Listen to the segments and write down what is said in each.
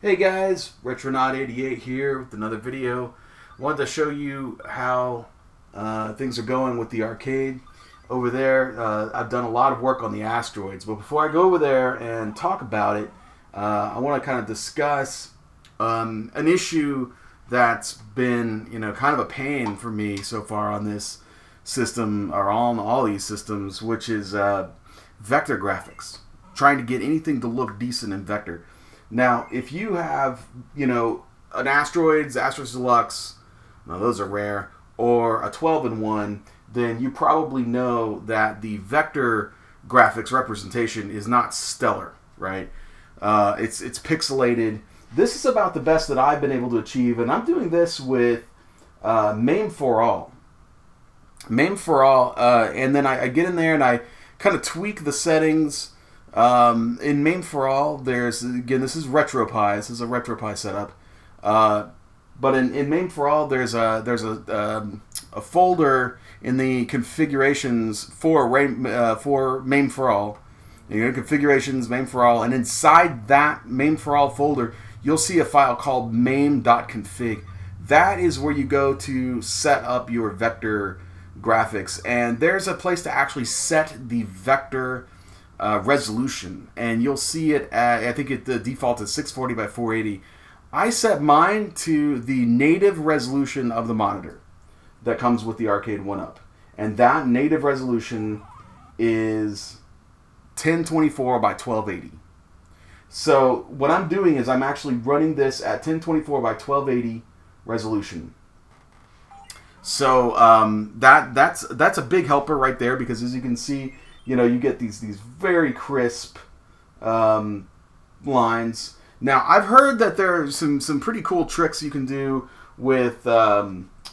Hey guys, Retronaut88 here with another video. Wanted to show you how things are going with the arcade over there. I've done a lot of work on the Asteroids, but before I go over there and talk about it, I want to kind of discuss an issue that's been, kind of a pain for me so far on this system, or on all these systems, which is vector graphics. Trying to get anything to look decent in vector. Now, if you have, an Asteroids Deluxe, now those are rare, or a 12-in-1, then you probably know that the vector graphics representation is not stellar, right? It's pixelated. This is about the best that I've been able to achieve, and I'm doing this with MAME for All. MAME for All, and then I get in there and I kind of tweak the settings. In MAME for All, there's, again, this is RetroPie. This is a RetroPie setup. But in MAME for All, there's a folder in the configurations for MAME for All. You know, configurations, MAME for All, and inside that MAME for All folder, you'll see a file called mame.config. That is where you go to set up your vector graphics, and there's a place to actually set the vector resolution, and you'll see it at, I think the default is 640 by 480. I set mine to the native resolution of the monitor that comes with the Arcade 1-Up, and that native resolution is 1024 by 1280. So what I'm doing is I'm actually running this at 1024 by 1280 resolution. So that's a big helper right there, because as you can see, you get these very crisp lines. Now, I've heard that there are some pretty cool tricks you can do with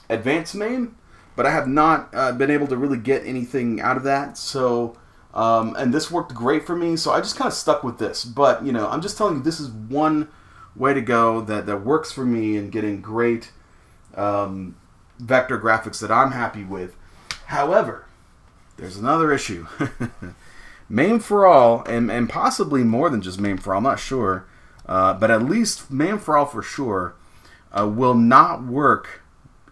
advanced MAME, but I have not been able to really get anything out of that. So, and this worked great for me, so I just kind of stuck with this. But, I'm just telling you, this is one way to go that works for me in getting great vector graphics that I'm happy with. However, there's another issue. MAME for All, and possibly more than just MAME for All, I'm not sure, but at least MAME for All for sure, will not work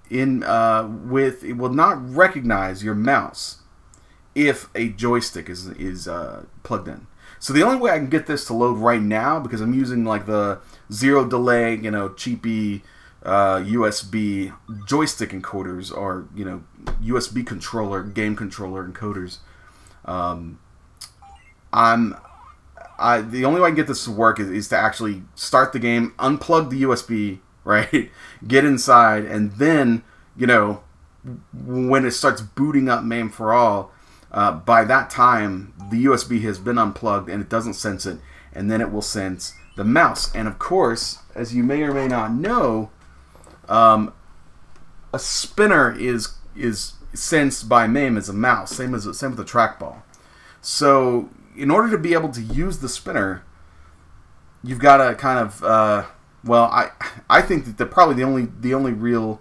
it will not recognize your mouse if a joystick is plugged in. So the only way I can get this to load right now, because I'm using like the zero delay, cheapy USB joystick encoders, or USB controller, game controller encoders. The only way I can get this to work is to actually start the game, unplug the USB, right? Get inside, and then when it starts booting up MAME for All, by that time the USB has been unplugged and it doesn't sense it, and then it will sense the mouse. And of course, as you may or may not know, a spinner is sensed by MAME as a mouse, same with the trackball. So in order to be able to use the spinner, you've got to kind of well, I think that probably the only real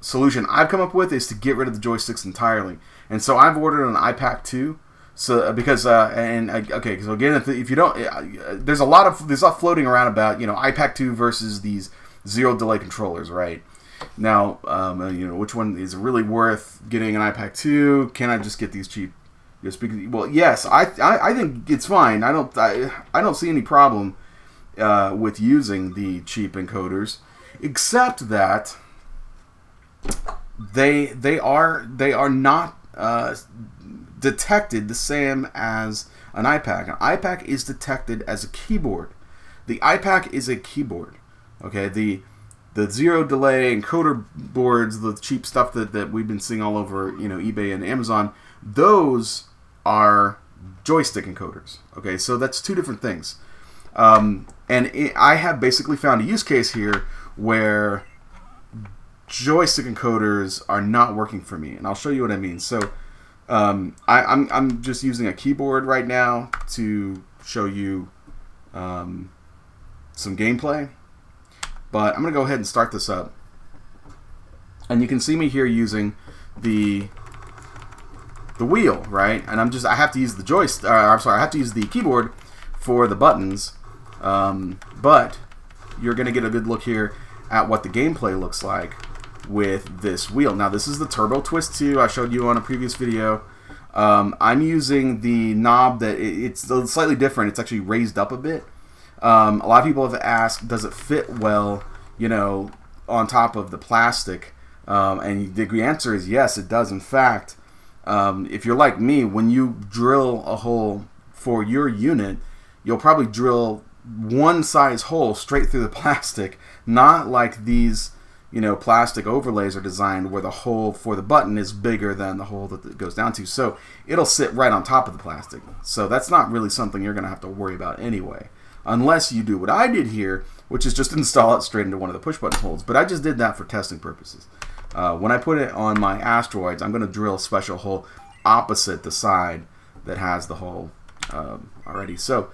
solution I've come up with is to get rid of the joysticks entirely. And so I've ordered an iPac 2. So because okay, so again, if you don't, there's a lot floating around about iPac 2 versus these zero delay controllers, right? Now, which one is really worth getting an iPac 2? Can I just get these cheap USB? Well, yes, I think it's fine. I don't see any problem with using the cheap encoders, except that they are not detected the same as an iPac. An iPac is detected as a keyboard. The iPac is a keyboard. Okay, the zero delay encoder boards, the cheap stuff that we've been seeing all over eBay and Amazon, those are joystick encoders. Okay, so that's two different things. I have basically found a use case here where joystick encoders are not working for me, and I'll show you what I mean. So I'm just using a keyboard right now to show you some gameplay, but I'm gonna go ahead and start this up, and you can see me here using the wheel, right? And I have to use the joystick. I'm sorry, I have to use the keyboard for the buttons, But you're going to get a good look here at what the gameplay looks like with this wheel. Now, this is the Turbo Twist 2 I showed you on a previous video. I'm using the knob that it's slightly different. It's actually raised up a bit. A lot of people have asked, does it fit well, you know, on top of the plastic? And the answer is yes, it does. In fact, if you're like me, when you drill a hole for your unit, you'll probably drill one size hole straight through the plastic, not like these, you know, plastic overlays are designed where the hole for the button is bigger than the hole that it goes down to. So it'll sit right on top of the plastic. So that's not really something you're going to have to worry about anyway, unless you do what I did here, which is just install it straight into one of the push button holes. But I just did that for testing purposes. When I put it on my Asteroids, I'm going to drill a special hole opposite the side that has the hole already. So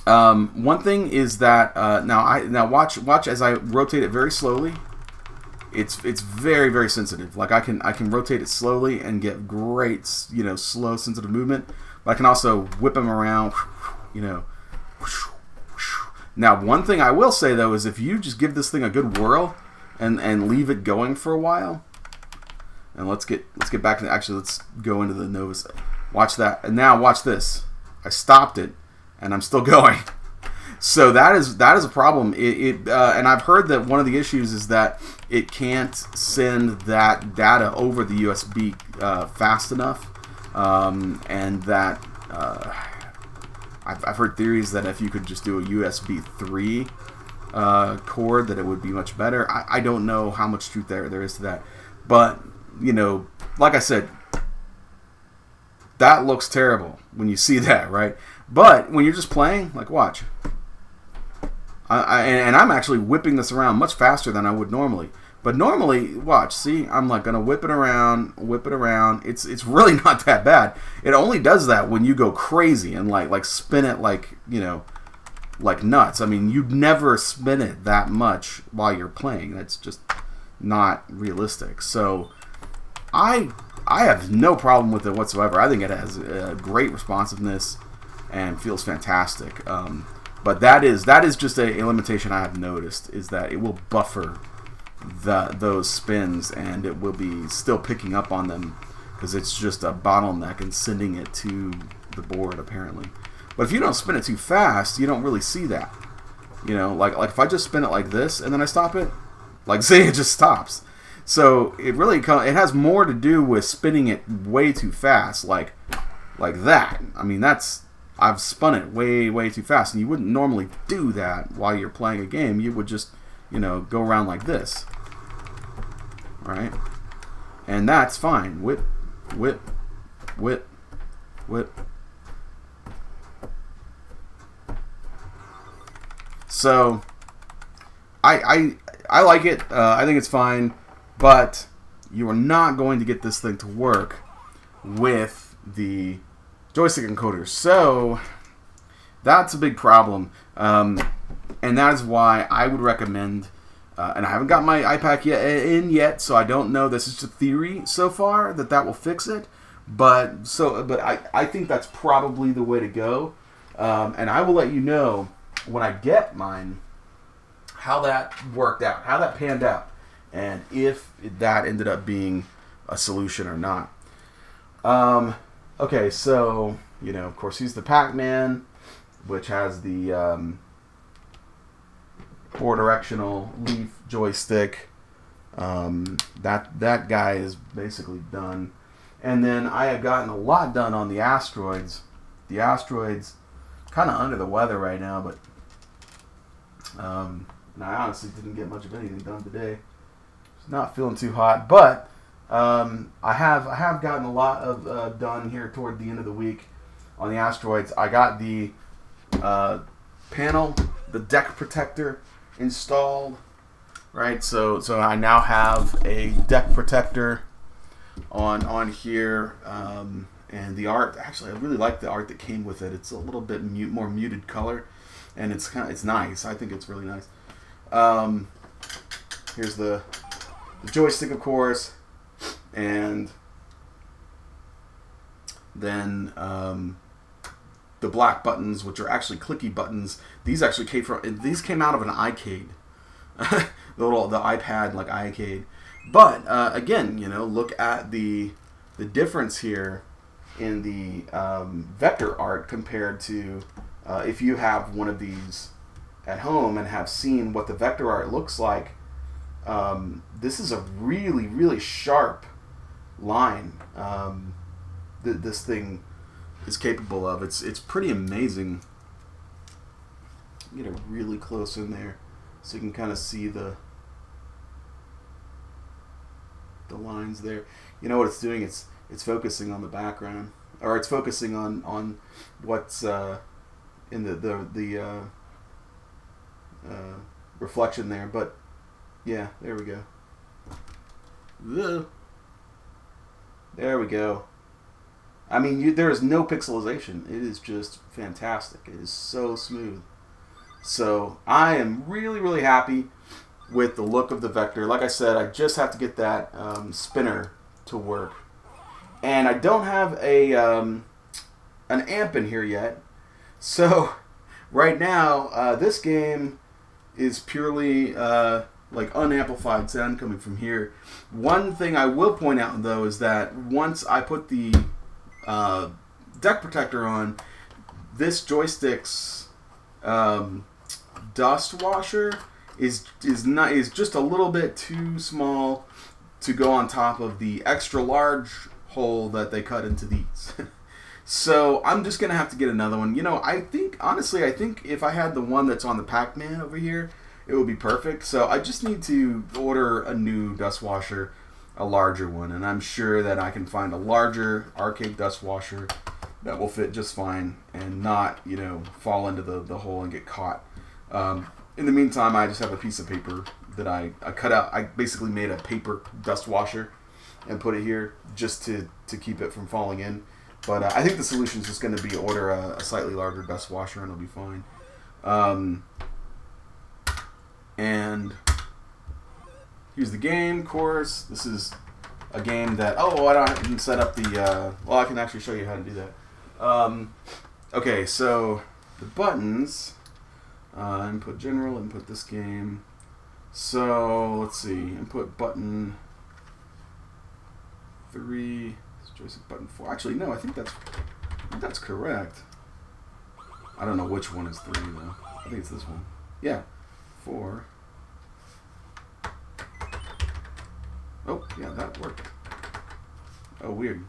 one thing is that now watch as I rotate it very slowly. It's very, very sensitive. Like I can rotate it slowly and get great, you know, slow sensitive movement. But I can also whip them around, you know. Now, one thing I will say though is if you just give this thing a good whirl and leave it going for a while, and let's get back to let's go into the Novus. Watch that, and now watch this. I stopped it, and I'm still going. So that is a problem. And I've heard that one of the issues is that it can't send that data over the USB fast enough, and that I've heard theories that if you could just do a USB 3 cord, that it would be much better. I don't know how much truth there is to that, but you know, like I said, that looks terrible when you see that, right? But when you're just playing, like watch, and I'm actually whipping this around much faster than I would normally. But normally, watch, see, I'm like gonna whip it around. It's really not that bad. It only does that when you go crazy and like spin it like, you know, like nuts. I mean, you'd never spin it that much while you're playing. That's just not realistic. So I have no problem with it whatsoever. I think it has great responsiveness and feels fantastic. But that is just a limitation I have noticed, is that it will buffer those spins, and it will be still picking up on them because it's just a bottleneck and sending it to the board apparently. But if you don't spin it too fast, you don't really see that. You know, like if I just spin it like this and then I stop it, like say it just stops. So it really it has more to do with spinning it way too fast, like that. I mean, I've spun it way too fast, and you wouldn't normally do that while you're playing a game. You would just, you know, go around like this, right? And that's fine. Whip, whip, whip, whip. So I like it. I think it's fine, but you are not going to get this thing to work with the joystick encoder. So that's a big problem. And that is why I would recommend, and I haven't got my iPack in yet, so I don't know. This is just a theory so far that will fix it. But I think that's probably the way to go. And I will let you know when I get mine how that worked out, how that panned out, and if that ended up being a solution or not. Okay, so you know, of course, he's the Pac-Man, which has the 4-directional leaf joystick. That guy is basically done. And then I have gotten a lot done on the Asteroids. The Asteroids, kind of under the weather right now, but I honestly didn't get much of anything done today. Just not feeling too hot, but I have gotten a lot of done here toward the end of the week on the Asteroids. I got the panel, the deck protector installed, right? So I now have a deck protector on here, and the art, actually I really like the art that came with it. It's a little bit more muted color, and it's nice. I think it's really nice. Here's the joystick, of course, and then the black buttons, which are actually clicky buttons. These actually came out of an iCade, the iPad like iCade. But again, you know, look at the difference here in the vector art compared to if you have one of these at home and have seen what the vector art looks like. This is a really, really sharp line that this thing is capable of. It's pretty amazing. Get it really close in there so you can kind of see the lines there. You know what it's doing? It's focusing on the background, or it's focusing on what's in the reflection there. But yeah, there we go. There we go. I mean, there is no pixelization. It is just fantastic. It is so smooth. So I am really, really happy with the look of the vector. Like I said, I just have to get that spinner to work, and I don't have a an amp in here yet. So right now, this game is purely like unamplified sound coming from here. One thing I will point out though is that once I put the deck protector on, this joystick's dust washer is just a little bit too small to go on top of the extra large hole that they cut into these. So I'm just gonna have to get another one. You know, honestly I think if I had the one that's on the Pac-Man over here, it would be perfect. So I just need to order a new dust washer, a larger one, and I'm sure that I can find a larger arcade dust washer that will fit just fine and not, you know, fall into the hole and get caught. In the meantime, I just have a piece of paper that I cut out. I basically made a paper dust washer and put it here just to keep it from falling in. But I think the solution is just going to be order a slightly larger dust washer and it'll be fine. And here's the game, of course. This is a game that, I didn't set up the, well, I can actually show you how to do that. Okay, so the buttons, input general, input this game. So, let's see, input button 3, joystick button 4. Actually, no, I think that's correct. I don't know which one is 3, though. I think it's this one. Yeah, 4. Oh, yeah, that worked. Oh, weird.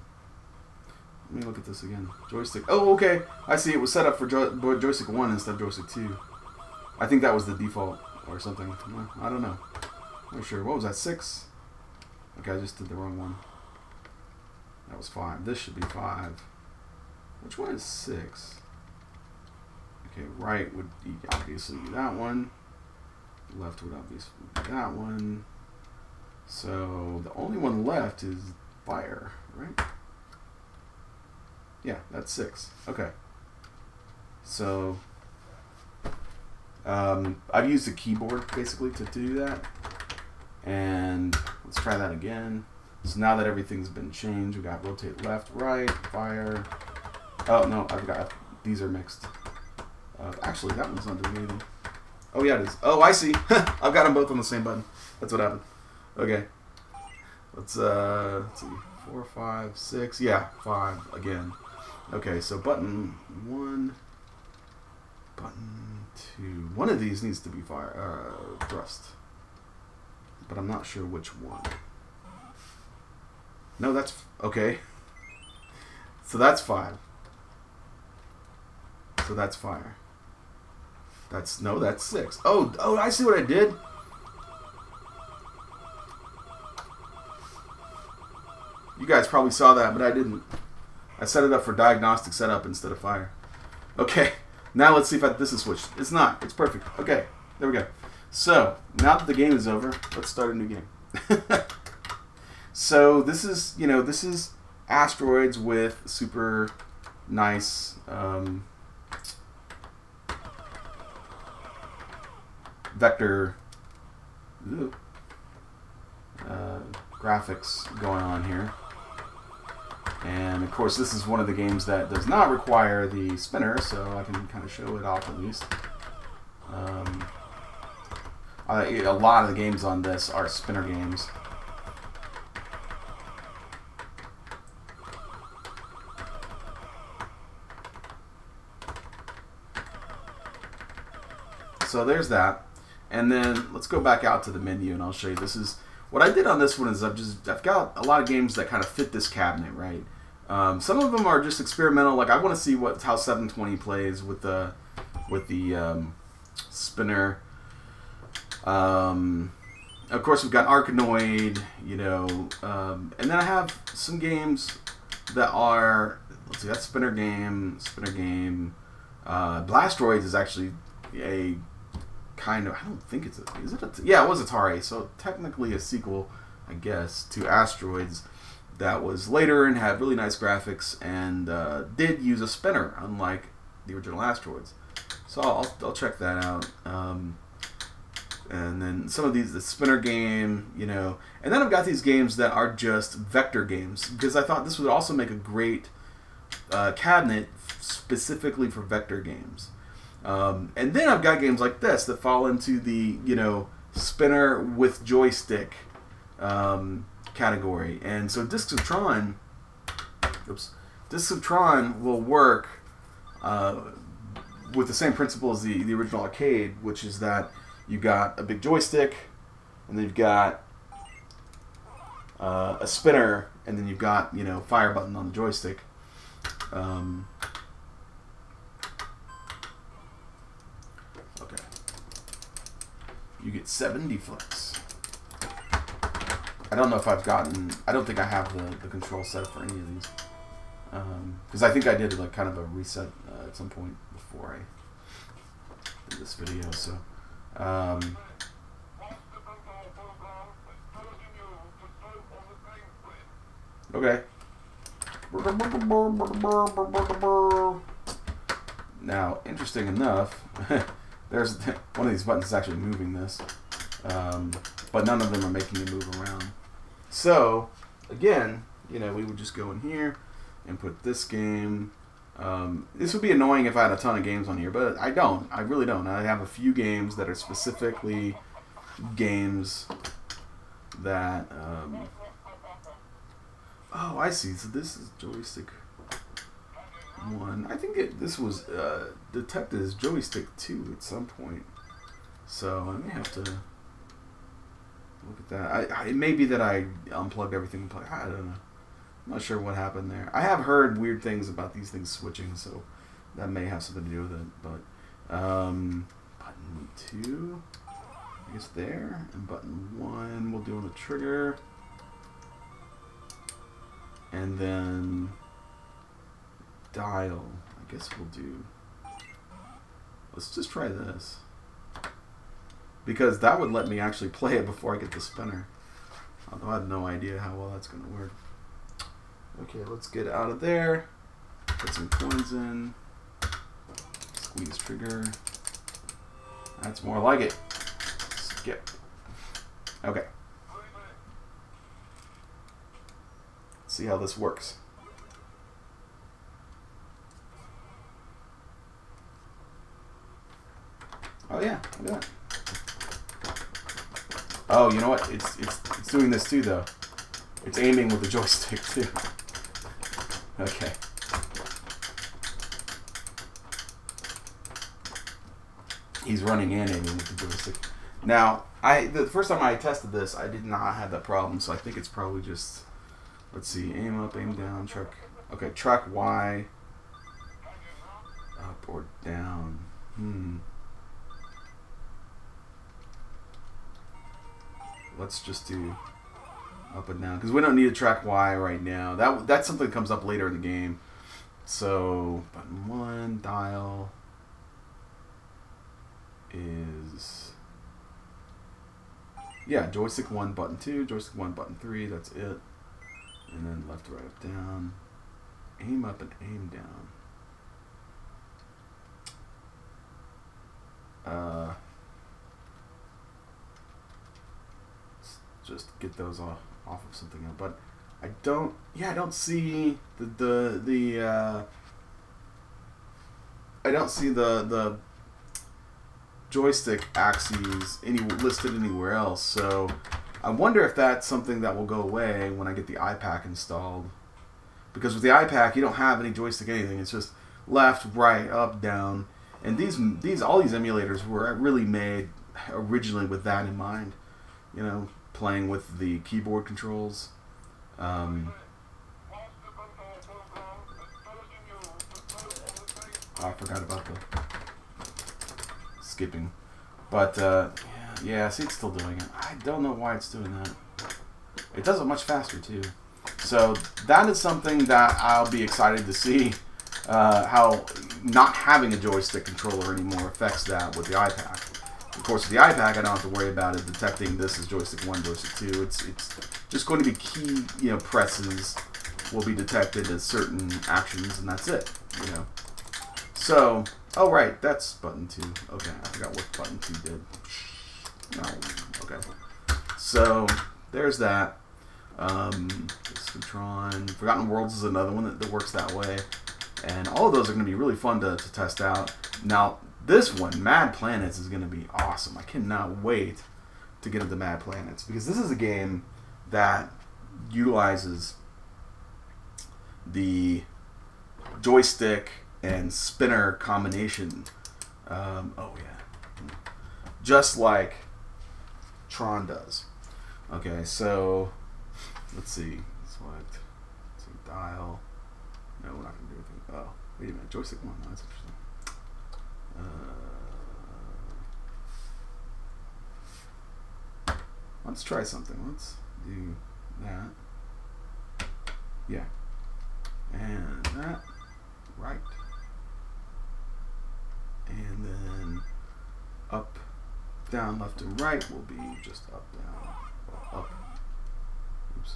Let me look at this again. Joystick. Oh, okay. I see. It was set up for joystick 1 instead of joystick 2. I think that was the default or something. No, I don't know. Not sure. What was that? 6? Okay, I just did the wrong one. That was 5. This should be 5. Which one is 6? Okay, right would be obviously that one. Left would obviously be that one. So the only one left is fire, right? Yeah, that's 6. Okay. So I've used the keyboard basically to do that. And let's try that again. So now that everything's been changed, we got rotate left, right, fire. Oh no, I've got these are mixed. Actually, that one's not doing anything. Oh yeah, it is. Oh, I see. I've got them both on the same button. That's what happened. Okay. Let's see. 4, 5, 6. Yeah, 5 again. Okay, so button 1, button 2. One of these needs to be fire thrust, but I'm not sure which one. No, that's okay. So that's 5. So that's fire. That's 6. Oh, I see what I did. You guys probably saw that, but I didn't. I set it up for diagnostic setup instead of fire. Okay, now let's see if this is switched. It's not. It's perfect. Okay, there we go. So, now that the game is over, let's start a new game. So, this is, this is Asteroids with super nice vector graphics going on here. And of course, this is one of the games that does not require the spinner, so I can kind of show it off at least. A lot of the games on this are spinner games. So there's that. And then let's go back out to the menu and I'll show you. This is what I did on this one is I've got a lot of games that kind of fit this cabinet, right? Some of them are just experimental. Like I want to see how 720 plays with the spinner. Of course, we've got Arkanoid, you know, and then I have some games that are, let's see, that's spinner game. Asteroids is actually a kind of, I don't think it's yeah, it was Atari, so technically a sequel, I guess, to Asteroids that was later and had really nice graphics and did use a spinner, unlike the original Asteroids. So I'll check that out. And then some of these, the spinner game, you know, and then I've got these games that are just vector games because I thought this would also make a great cabinet specifically for vector games. And then I've got games like this that fall into the, you know, spinner with joystick category. And so Discs of Tron will work with the same principle as the original arcade, which is that you've got a big joystick, and then you've got a spinner, and then you've got, you know, fire button on the joystick. Okay. You get 70 flicks. I don't know if I've gotten, I don't think I have the control set for any of these. Because I think I did like kind of a reset at some point before I did this video, so. Okay. Now, interesting enough, there's one of these buttons is actually moving this, but none of them are making it move around. So, again, you know, we would just go in here and put this game. This would be annoying if I had a ton of games on here, but I don't. I really don't. I have a few games that are specifically games that... oh, I see. So this is joystick 1. I think this was detected as joystick 2 at some point. So I may have to look at that. It may be that I unplugged everything and played. I don't know. I'm not sure what happened there. I have heard weird things about these things switching, so that may have something to do with it. But button 2, I guess there, and button 1 we'll do on the trigger, and then dial. I guess we'll do. Let's just try this because that would let me actually play it before I get the spinner. Although I have no idea how well that's going to work. Okay, let's get out of there. Put some coins in. Squeeze trigger. That's more like it. Skip. Okay. Let's see how this works. Oh yeah, look at that. Oh, you know what? It's doing this too though. It's aiming with the joystick too. Okay. He's running and aiming with the joystick. Now, the first time I tested this, I did not have that problem, so I think it's probably just, let's see, aim up, aim down, track. Okay, track Y, up or down. Let's just do up and down because we don't need a track Y right now. That's something that comes up later in the game. So button 1, dial is, yeah, joystick 1, button 2, joystick 1, button 3. That's it. And then left, right, up, down. Aim up and aim down. Let's just get those off of something else. But I don't. Yeah, I don't see the I don't see the joystick axes listed anywhere else. So I wonder if that's something that will go away when I get the iPack installed. Because with the iPack, you don't have any joystick anything. It's just left, right, up, down. And all these emulators were really made originally with that in mind. You know, playing with the keyboard controls. I forgot about the skipping. But, yeah, see, it's still doing it. I don't know why it's doing that. It does it much faster, too. So, that is something that I'll be excited to see, how not having a joystick controller anymore affects that with the iPack. Of course, with the iPack, I don't have to worry about it detecting this as joystick 1, joystick 2. It's just going to be key, presses will be detected as certain actions, and that's it, So, oh right, that's button 2. Okay, I forgot what button 2 did. No, okay. So, there's that. Scutron. Forgotten Worlds is another one that works that way. And all of those are going to be really fun to test out. Now, this one, Mad Planets, is going to be awesome. I cannot wait to get into Mad Planets, because this is a game that utilizes the joystick and spinner combination. Oh yeah, just like Tron does. Okay, so let's see. Select. Let's see, dial. No, we're not gonna do anything. Oh, wait a minute. Joystick 1. No, that's interesting. Let's try something. Let's do that. Yeah. And that. Right. And then up, down, left, and right will be just up, down, up. Oops.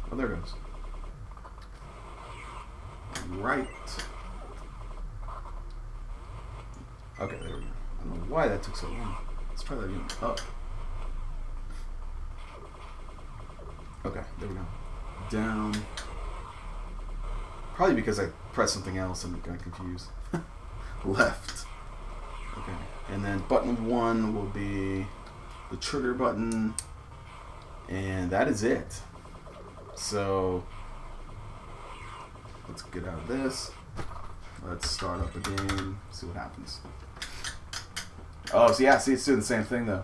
Oh, there it goes. Right. Okay, there we go. I don't know why that took so long. Let's try that again. Up. Okay, there we go. Down. Probably because I pressed something else and got confused. Left. Okay, and then button 1 will be the trigger button, and that is it. So let's get out of this. Let's start up the game. See what happens. Oh, so yeah, see, it's doing the same thing though.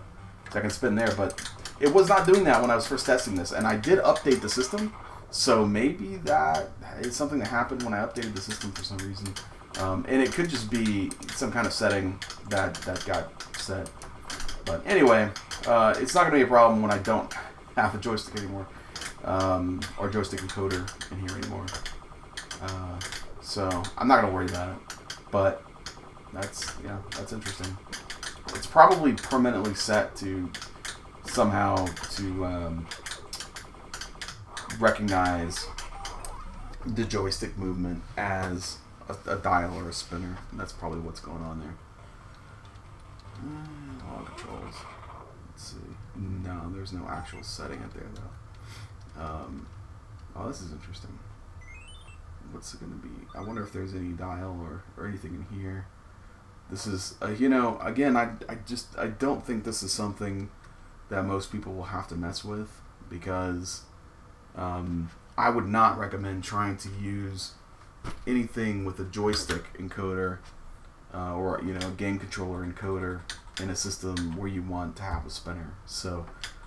So I can spin there, but it was not doing that when I was first testing this, and I did update the system, so maybe that is something that happened when I updated the system for some reason. And it could just be some kind of setting that got set. But anyway, it's not going to be a problem when I don't have a joystick anymore, or joystick encoder in here anymore. So I'm not going to worry about it. But that's interesting. It's probably permanently set to somehow to recognize the joystick movement as a dial or a spinner. And that's probably what's going on there. All controls. Let's see. No, there's no actual setting it there though. Oh, this is interesting. What's it going to be? I wonder if there's any dial or anything in here. This is, again, I don't think this is something that most people will have to mess with, because I would not recommend trying to use anything with a joystick encoder or a game controller encoder in a system where you want to have a spinner. So,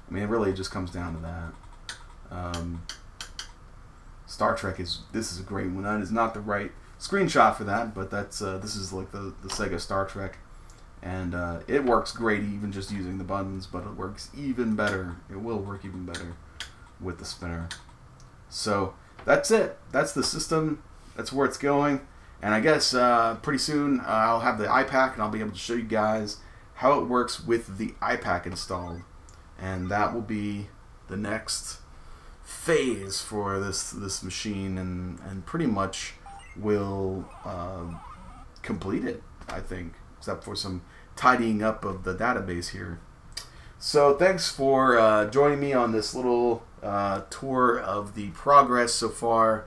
I mean, it really just comes down to that. Star Trek this is a great one. That is not the right screenshot for that, but that's this is like the Sega Star Trek, and it works great even just using the buttons, but it works even better. It will work even better with the spinner. So that's it. That's the system. That's where it's going. And I guess pretty soon I'll have the iPack, and I'll be able to show you guys how it works with the iPack installed, and that will be the next phase for this machine, and pretty much will complete it, I think, except for some tidying up of the database here. So thanks for joining me on this little tour of the progress so far.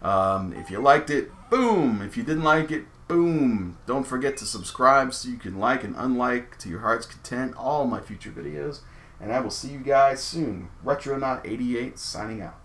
If you liked it, boom. If you didn't like it, boom. Don't forget to subscribe so you can like and unlike to your heart's content all my future videos. And I will see you guys soon. Retronaut88 signing out.